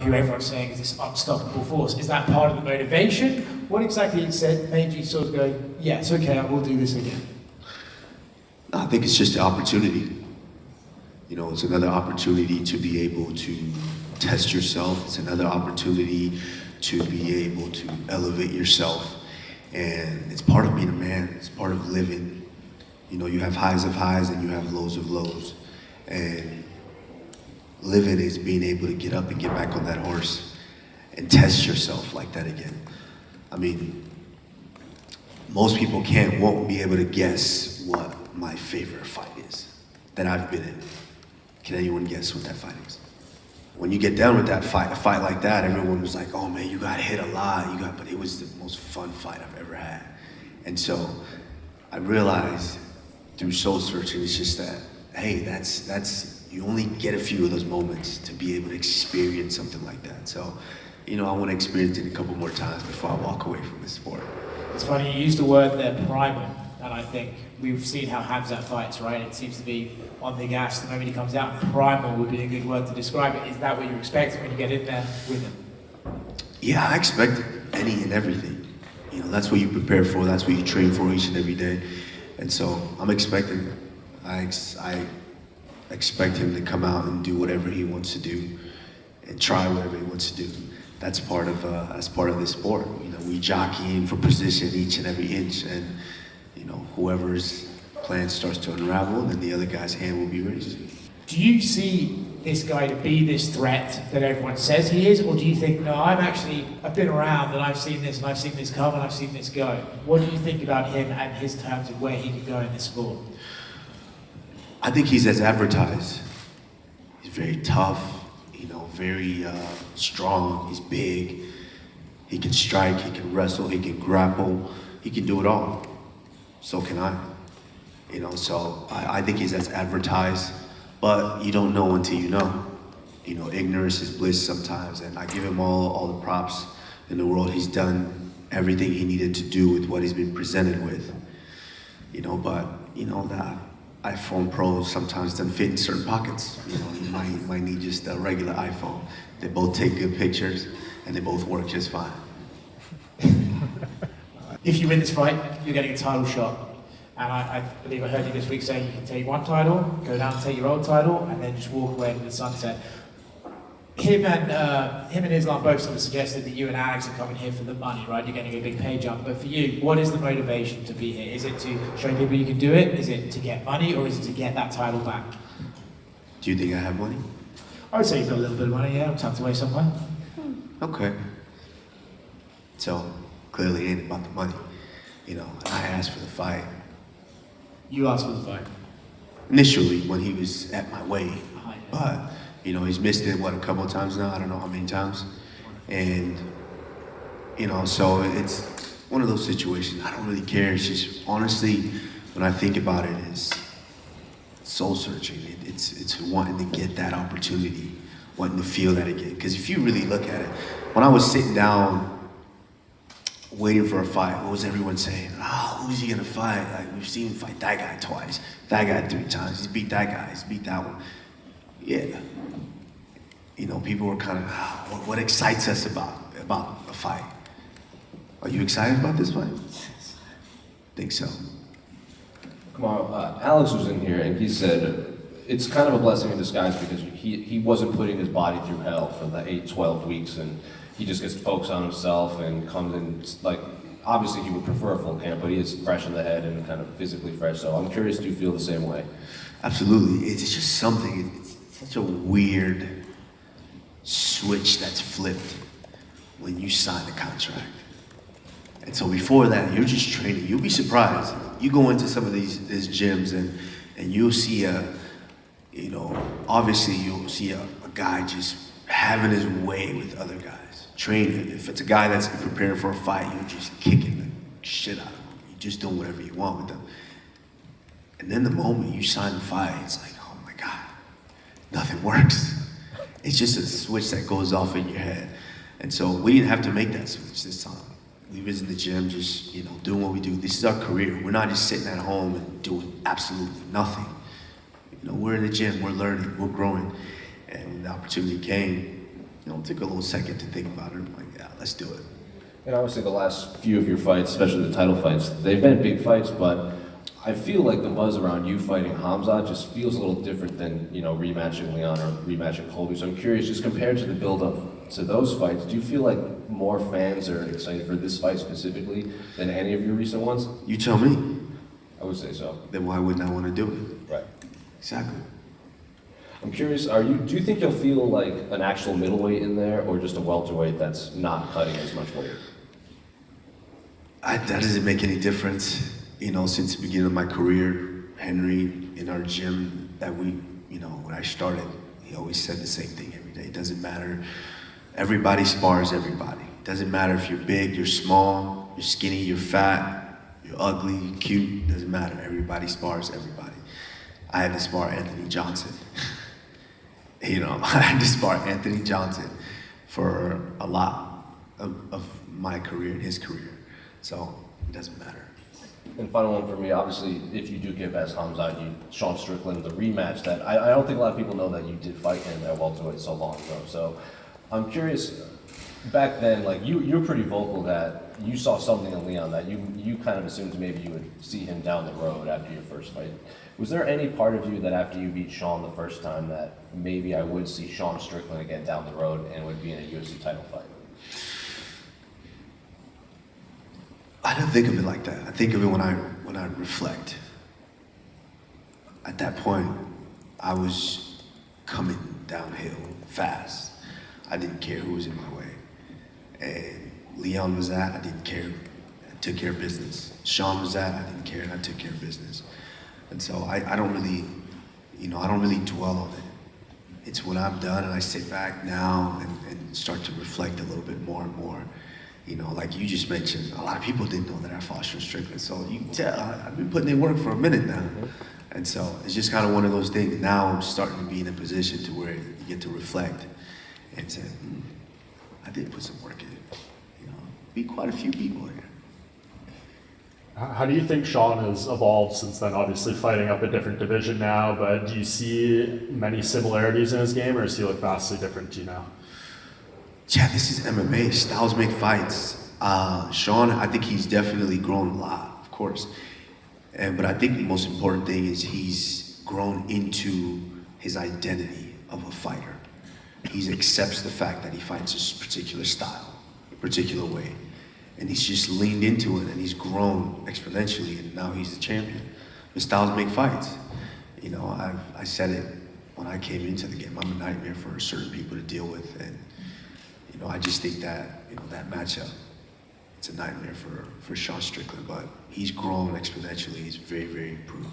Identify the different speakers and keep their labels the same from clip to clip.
Speaker 1: who everyone's saying is this unstoppable force. Is that part of the motivation? What exactly said made you sort of go, yeah, it's okay, I will do this again?
Speaker 2: I think it's just the opportunity. You know, it's another opportunity to be able to test yourself. It's another opportunity to be able to elevate yourself. And it's part of being a man. It's part of living. You know, you have highs of highs and you have lows of lows. And living is being able to get up and get back on that horse and test yourself like that again. I mean, most people won't be able to guess what my favorite fight is that I've been in. Can anyone guess what that fight is? When you get done with that fight, a fight like that, everyone was like, oh man, you got hit a lot, but it was the most fun fight I've ever had. And so I realized through soul searching, it's just that, hey, you only get a few of those moments to be able to experience something like that. So, you know, I want to experience it a couple more times before I walk away from this sport.
Speaker 1: It's funny, you used the word there, primal, and I think we've seen how Hamzat fights, right? It seems to be on the gas the moment he comes out. Primal would be a good word to describe it. Is that what you're expecting when you get in there with him?
Speaker 2: Yeah, I expect any and everything. You know, that's what you prepare for, that's what you train for each and every day. And so I'm expecting, I expect him to come out and do whatever he wants to do and try whatever he wants to do. That's part of this sport. You know, we jockeying for position each and every inch, and you know, whoever's plan starts to unravel, then the other guy's hand will be raised.
Speaker 1: Do you see this guy to be this threat that everyone says he is, or do you think, no, I've been around and I've seen this come and I've seen this go? What do you think about him and his terms of where he could go in this sport?
Speaker 2: I think he's as advertised. He's very tough, you know, very strong, he's big. He can strike, he can wrestle, he can grapple, he can do it all. So can I. You know, so I think he's as advertised, but you don't know until you know. You know, ignorance is bliss sometimes, and I give him all the props in the world. He's done everything he needed to do with what he's been presented with. You know, but, you know, that iPhone Pro sometimes doesn't fit in certain pockets. You know, you might need just a regular iPhone. They both take good pictures, and they both work just fine.
Speaker 1: If you win this fight, you're getting a title shot. And I believe I heard you this week saying you can take one title, go down and take your old title, and then just walk away into the sunset. Him and Islam both sort of suggested that you and Alex are coming here for the money, right? You're getting a big pay jump. But for you, what is the motivation to be here? Is it to show people you can do it? Is it to get money, or is it to get that title back?
Speaker 2: Do you think I have money?
Speaker 1: I would say you've got a little bit of money, yeah, tucked away somewhere.
Speaker 2: Okay. So, clearly it ain't about the money. You know, I asked for the fight.
Speaker 1: You asked for the fight?
Speaker 2: Initially, when he was at my weight. But, you know, he's missed it, a couple of times now? I don't know how many times. And, you know, so it's one of those situations. I don't really care. It's just, honestly, when I think about it, it's soul searching. It's wanting to get that opportunity, wanting to feel that again. Because if you really look at it, when I was sitting down waiting for a fight, what was everyone saying? Oh, who's he gonna fight? Like, we've seen him fight that guy twice, that guy 3 times, he's beat that guy, he's beat that one. Yeah. You know, people were kind of, what excites us about a fight? Are you excited about this fight? Think so.
Speaker 3: Kamaro, Alex was in here and he said it's kind of a blessing in disguise because he wasn't putting his body through hell for the 8-12 weeks, and he just gets to focus on himself and comes in, like, obviously he would prefer a full camp, but he is fresh in the head and kind of physically fresh. So I'm curious, do you feel the same way?
Speaker 2: Absolutely. It's just something, it's such a weird switch that's flipped when you sign the contract. And so before that, you're just training. You'll be surprised. You go into some of these gyms and you'll see you know, obviously you'll see a guy just having his way with other guys. Training. If it's a guy that's preparing for a fight, you're just kicking the shit out of him. You're just doing whatever you want with them. And then the moment you sign the fight, it's like, oh my God, nothing works. It's just a switch that goes off in your head. And so we didn't have to make that switch this time. We was in the gym just, you know, doing what we do. This is our career. We're not just sitting at home and doing absolutely nothing. You know, we're in the gym, we're learning, we're growing. And when the opportunity came, took a little second to think about it. I'm like, yeah, let's do it.
Speaker 3: And obviously the last few of your fights, especially the title fights, they've been big fights, but I feel like the buzz around you fighting Hamza just feels a little different than, rematching Leon or rematching Colby. So I'm curious, just compared to the build-up to those fights, do you feel like more fans are excited for this fight specifically than any of your recent ones?
Speaker 2: You tell me.
Speaker 3: I would say so.
Speaker 2: Then why wouldn't I want to do it?
Speaker 3: Right.
Speaker 2: Exactly.
Speaker 3: I'm curious, do you think you'll feel like an actual middleweight in there or just a welterweight that's not cutting as much weight?
Speaker 2: That doesn't make any difference. Since the beginning of my career, Henry in our gym that when I started, he always said the same thing every day. It doesn't matter. Everybody spars everybody. It doesn't matter if you're big, you're small, you're skinny, you're fat, you're ugly, you're cute. It doesn't matter. Everybody spars everybody. I had to spar Anthony Johnson. I had to spar Anthony Johnson for a lot of my career and his career. So it doesn't matter.
Speaker 3: And final one for me, obviously, if you do get past Hamza, Sean Strickland, the rematch that I don't think a lot of people know that you did fight him at welterweight so long ago. So I'm curious, back then, like you're pretty vocal that you saw something in Leon that you kind of assumed maybe you would see him down the road after your first fight. Was there any part of you that after you beat Sean the first time that maybe I would see Sean Strickland again down the road and would be in a UFC title fight?
Speaker 2: I don't think of it like that. I think of it when I reflect. At that point, I was coming downhill fast. I didn't care who was in my way. And Leon was at, I didn't care. I took care of business. Sean was at, I didn't care, and I took care of business. And so I don't really, I don't really dwell on it. It's when I'm done and I sit back now and start to reflect a little bit more and more. Like you just mentioned, a lot of people didn't know that I fought Sean Strickland. So you can tell, I've been putting in work for a minute now. And so it's just kind of one of those things. Now I'm starting to be in a position to where you get to reflect and say, I did put some work in. Beat quite a few people here.
Speaker 4: How do you think Sean has evolved since then? Obviously fighting up a different division now, but do you see many similarities in his game, or does he look vastly different to you now?
Speaker 2: Yeah, this is MMA. Styles make fights. Sean, I think he's definitely grown a lot, of course. But I think the most important thing is he's grown into his identity of a fighter. He accepts the fact that he fights a particular style, a particular way. And he's just leaned into it and he's grown exponentially and now he's the champion. But styles make fights. I said it when I came into the game. I'm a nightmare for certain people to deal with. And, I just think that, that matchup, it's a nightmare for Sean Strickland, but he's grown exponentially. He's very, very improved.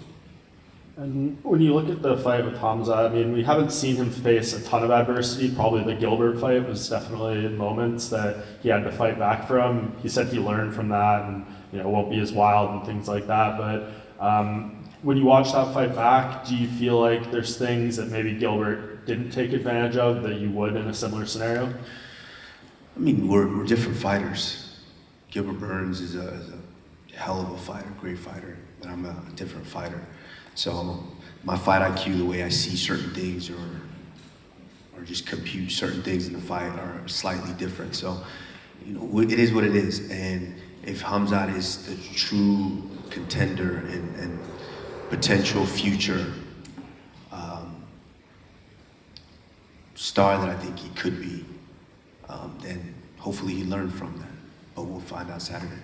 Speaker 4: And when you look at the fight with Hamza, we haven't seen him face a ton of adversity. Probably the Gilbert fight was definitely moments that he had to fight back from. He said he learned from that and, won't be as wild and things like that. But when you watch that fight back, do you feel like there's things that maybe Gilbert didn't take advantage of that you would in a similar scenario?
Speaker 2: We're different fighters. Gilbert Burns is a hell of a fighter, great fighter, but I'm a different fighter. So my fight IQ, the way I see certain things or just compute certain things in the fight are slightly different. So, it is what it is. And if Hamza is the true contender and potential future star that I think he could be, then hopefully he learned from that. But we'll find out Saturday.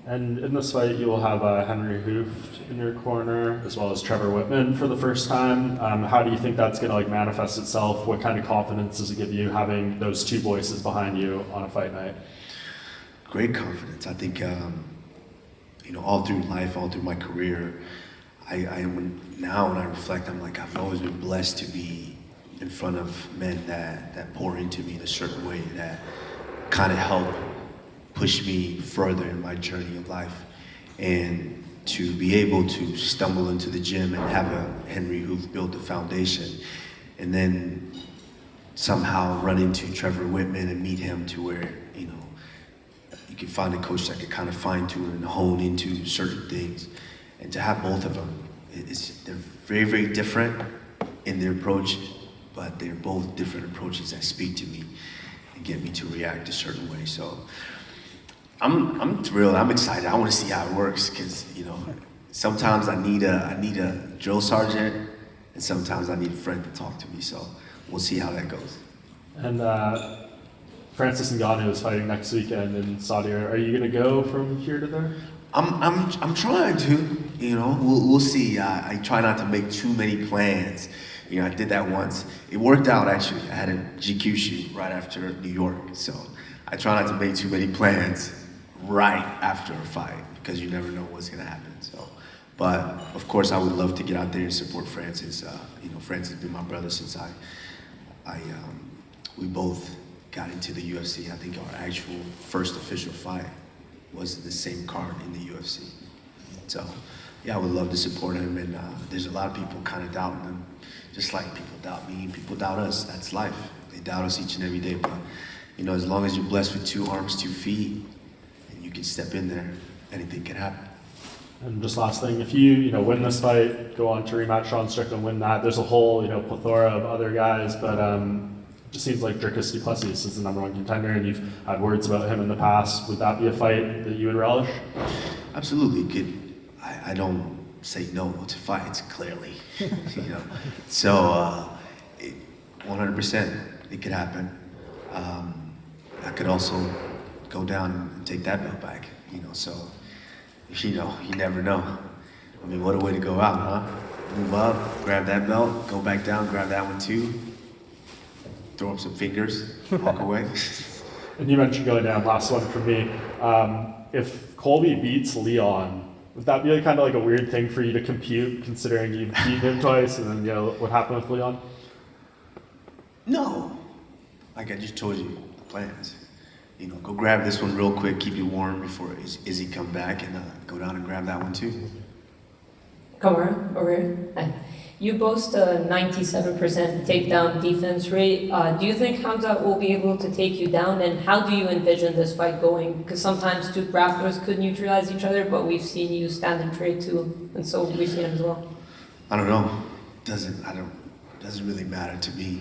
Speaker 4: And in this fight, you will have Henry Hooft in your corner, as well as Trevor Whitman for the first time. How do you think that's going to manifest itself? What kind of confidence does it give you having those two voices behind you on a fight night?
Speaker 2: Great confidence. I think, all through life, all through my career, now when I reflect, I'm like, I've always been blessed to be in front of men that pour into me in a certain way, that kind of help push me further in my journey of life. And to be able to stumble into the gym and have a Henry Hooft build the foundation, and then somehow run into Trevor Whitman and meet him to where, you can find a coach that can kind of fine tune and hone into certain things. And to have both of them, they're very, very different in their approach, but they're both different approaches that speak to me. and get me to react a certain way. So I'm thrilled. I'm excited. I want to see how it works because sometimes I need a drill sergeant, and sometimes I need a friend to talk to me. So we'll see how that goes.
Speaker 4: And Francis Ngannou is fighting next weekend in Saudi Arabia. Are you going to go from here to there?
Speaker 2: I'm trying to. We'll see. I try not to make too many plans. I did that once. It worked out actually. I had a GQ shoot right after New York, so I try not to make too many plans right after a fight because you never know what's gonna happen. So, but of course, I would love to get out there and support Francis. Francis has been my brother since we both got into the UFC. I think our actual first official fight was the same card in the UFC. So, yeah, I would love to support him, and there's a lot of people kind of doubting him, just like people doubt me, people doubt us. That's life. They doubt us each and every day, but as long as you're blessed with 2 arms, 2 feet, and you can step in there, anything can happen.
Speaker 4: And just last thing, if you win this fight, go on to rematch Sean Strickland, win that, there's a whole plethora of other guys, but it just seems like Dricus du Plessis is the #1 contender, and you've had words about him in the past. Would that be a fight that you would relish?
Speaker 2: Absolutely. I don't say no to fights, clearly. So 100% it could happen. I could also go down and take that belt back, so you never know. I mean, what a way to go out, huh? Move up, grab that belt, go back down, grab that one too, throw up some fingers, walk away.
Speaker 4: And you mentioned going down, last one for me. If Colby beats Leon, would that be kind of like a weird thing for you to compute, considering you've beaten him twice, and then what happened with Leon?
Speaker 2: No, like I just told you, the plans. Go grab this one real quick, keep you warm before Izzy come back, and go down and grab that one too.
Speaker 5: Kamaru, over here. Hi. You boast a 97% takedown defense rate. Do you think Hamza will be able to take you down, and how do you envision this fight going? Because sometimes 2 grapplers could neutralize each other, but we've seen you stand and trade too, and so we've seen him as well.
Speaker 2: I don't know. Doesn't really matter to me.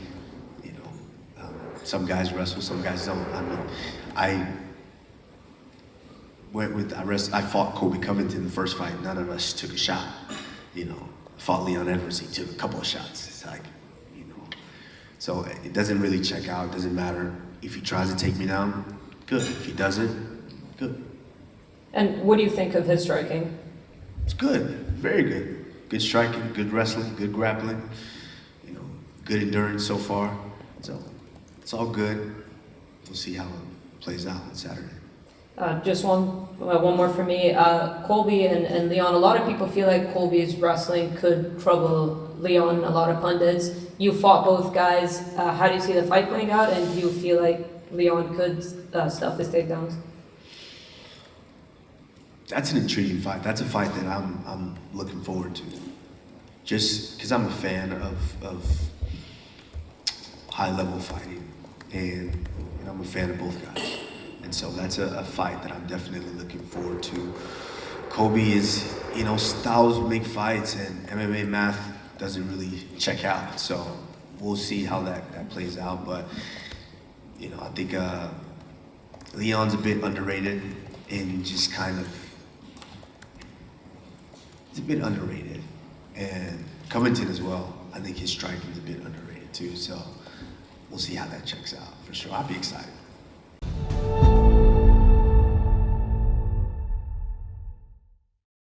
Speaker 2: Some guys wrestle, some guys don't. I mean, I fought Colby Covington the first fight. None of us took a shot. Fought Leon Edwards. He took a couple of shots. It's like, so it doesn't really check out. It doesn't matter if he tries to take me down. Good. If he doesn't, good.
Speaker 5: And what do you think of his striking?
Speaker 2: It's good. Very good. Good striking. Good wrestling. Good grappling. Good endurance so far. So it's all good. We'll see how it plays out on Saturday.
Speaker 5: Just one more for me. Colby and Leon, a lot of people feel like Colby's wrestling could trouble Leon, a lot of pundits. You fought both guys. How do you see the fight playing out, and do you feel like Leon could stuff his takedowns?
Speaker 2: That's an intriguing fight. That's a fight that I'm looking forward to. Just because I'm a fan of high-level fighting, and I'm a fan of both guys. And so that's a fight that I'm definitely looking forward to. Colby is, styles make fights, and MMA math doesn't really check out. So we'll see how that plays out. But, I think Leon's a bit underrated, and just kind of, he's a bit underrated. And Covington as well. I think his striking's a bit underrated too. So we'll see how that checks out for sure. I'll be excited.